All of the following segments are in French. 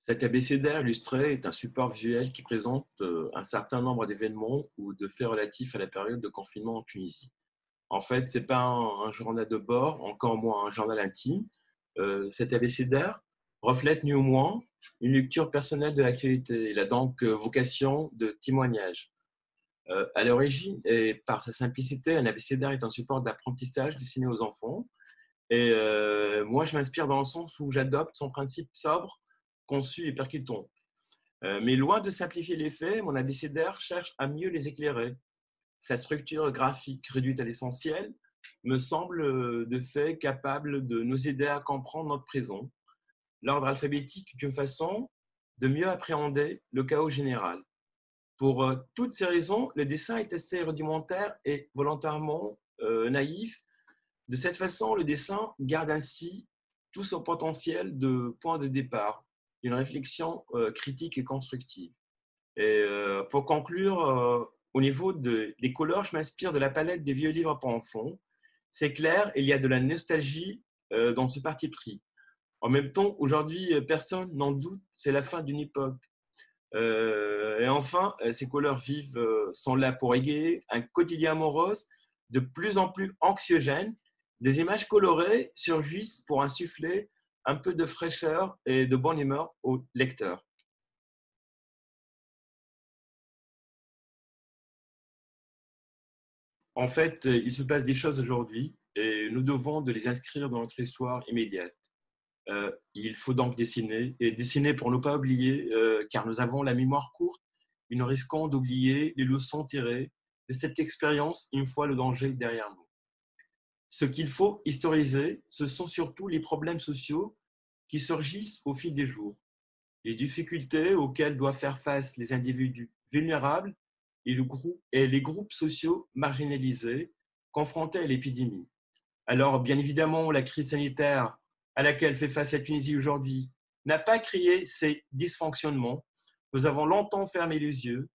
Cet abécédaire illustré est un support visuel qui présente un certain nombre d'événements ou de faits relatifs à la période de confinement en Tunisie. En fait, ce n'est pas un journal de bord, encore moins un journal intime. Cet abécédaire reflète néanmoins une lecture personnelle de l'actualité. Il a donc vocation de témoignage. À l'origine, et par sa simplicité, un abécédaire est un support d'apprentissage destiné aux enfants. Et moi, je m'inspire dans le sens où j'adopte son principe sobre, conçu et percutant. Mais loin de simplifier les faits, mon abécédaire cherche à mieux les éclairer. Sa structure graphique réduite à l'essentiel me semble de fait capable de nous aider à comprendre notre présent. L'ordre alphabétique est une façon de mieux appréhender le chaos général. Pour toutes ces raisons, le dessin est assez rudimentaire et volontairement naïf. De cette façon, le dessin garde ainsi tout son potentiel de point de départ, une réflexion critique et constructive. Et pour conclure, au niveau des couleurs, je m'inspire de la palette des vieux livres pour enfants. C'est clair, il y a de la nostalgie dans ce parti pris. En même temps, aujourd'hui, personne n'en doute, c'est la fin d'une époque. Et enfin, ces couleurs vives sont là pour égayer un quotidien morose de plus en plus anxiogène. Des images colorées surgissent pour insuffler un peu de fraîcheur et de bonne humeur au lecteur. En fait, il se passe des choses aujourd'hui et nous devons de les inscrire dans notre histoire immédiate. Il faut donc dessiner, et dessiner pour ne pas oublier, car nous avons la mémoire courte et nous risquons d'oublier les leçons tirées de cette expérience une fois le danger derrière nous. Ce qu'il faut historiser, ce sont surtout les problèmes sociaux qui surgissent au fil des jours, les difficultés auxquelles doivent faire face les individus vulnérables et les groupes sociaux marginalisés confrontés à l'épidémie. Alors, bien évidemment, la crise sanitaire à laquelle fait face la Tunisie aujourd'hui n'a pas créé ces dysfonctionnements. Nous avons longtemps fermé les yeux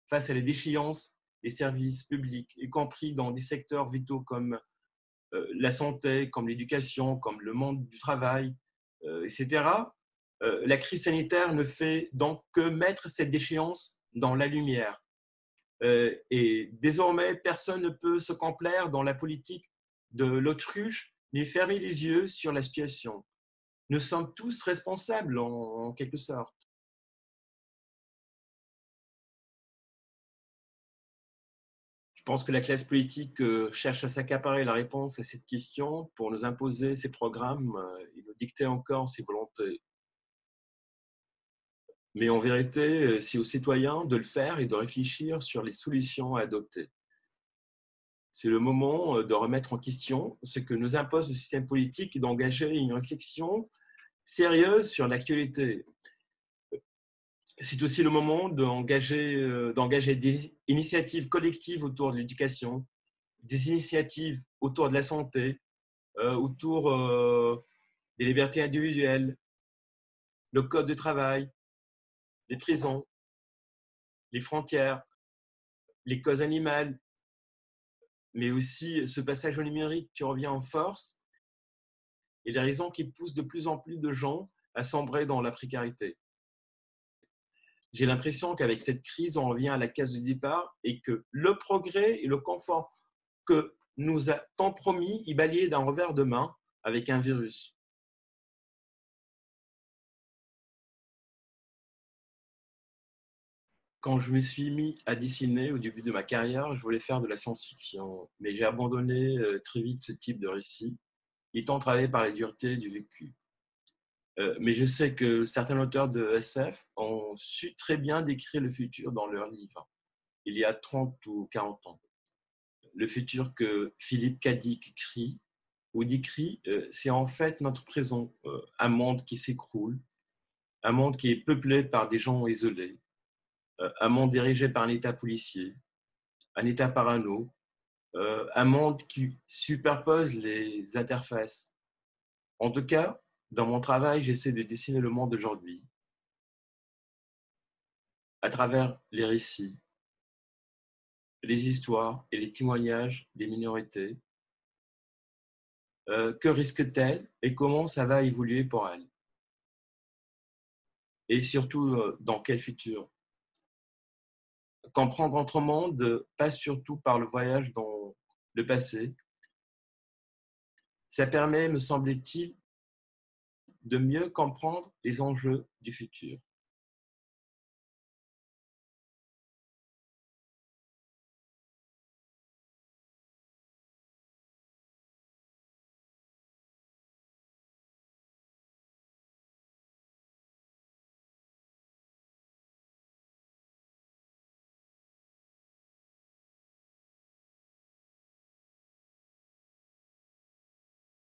face à la déchéance des services publics, y compris dans des secteurs vitaux comme la santé, comme l'éducation, comme le monde du travail, etc. La crise sanitaire ne fait donc que mettre cette déchéance dans la lumière. Et désormais, personne ne peut se complaire dans la politique de l'autruche ni fermer les yeux sur la situation. Nous sommes tous responsables en quelque sorte. Je pense que la classe politique cherche à s'accaparer la réponse à cette question pour nous imposer ses programmes et nous dicter encore ses volontés. Mais en vérité, c'est aux citoyens de le faire et de réfléchir sur les solutions à adopter. C'est le moment de remettre en question ce que nous impose le système politique et d'engager une réflexion sérieuse sur l'actualité. C'est aussi le moment d'engager des initiatives collectives autour de l'éducation, des initiatives autour de la santé, autour des libertés individuelles, le code de travail, les prisons, les frontières, les causes animales, mais aussi ce passage au numérique qui revient en force et les raisons qui poussent de plus en plus de gens à sombrer dans la précarité. J'ai l'impression qu'avec cette crise, on revient à la case de départ et que le progrès et le confort que nous a tant promis est balayé d'un revers de main avec un virus. Quand je me suis mis à dessiner au début de ma carrière, je voulais faire de la science-fiction, mais j'ai abandonné très vite ce type de récit, étant travaillé par la dureté du vécu. Mais je sais que certains auteurs de SF ont su très bien décrire le futur dans leurs livres, il y a 30 ou 40 ans. Le futur que Philippe Cadic écrit ou décrit, c'est en fait notre présent, un monde qui s'écroule, un monde qui est peuplé par des gens isolés, un monde dirigé par un État policier, un État parano, un monde qui superpose les interfaces. En tout cas, dans mon travail, j'essaie de dessiner le monde d'aujourd'hui à travers les récits, les histoires et les témoignages des minorités. Que risque-t-elle et comment ça va évoluer pour elle? et surtout dans quel futur. Comprendre autrement passe surtout par le voyage dans le passé. Ça permet, me semble-t-il, de mieux comprendre les enjeux du futur.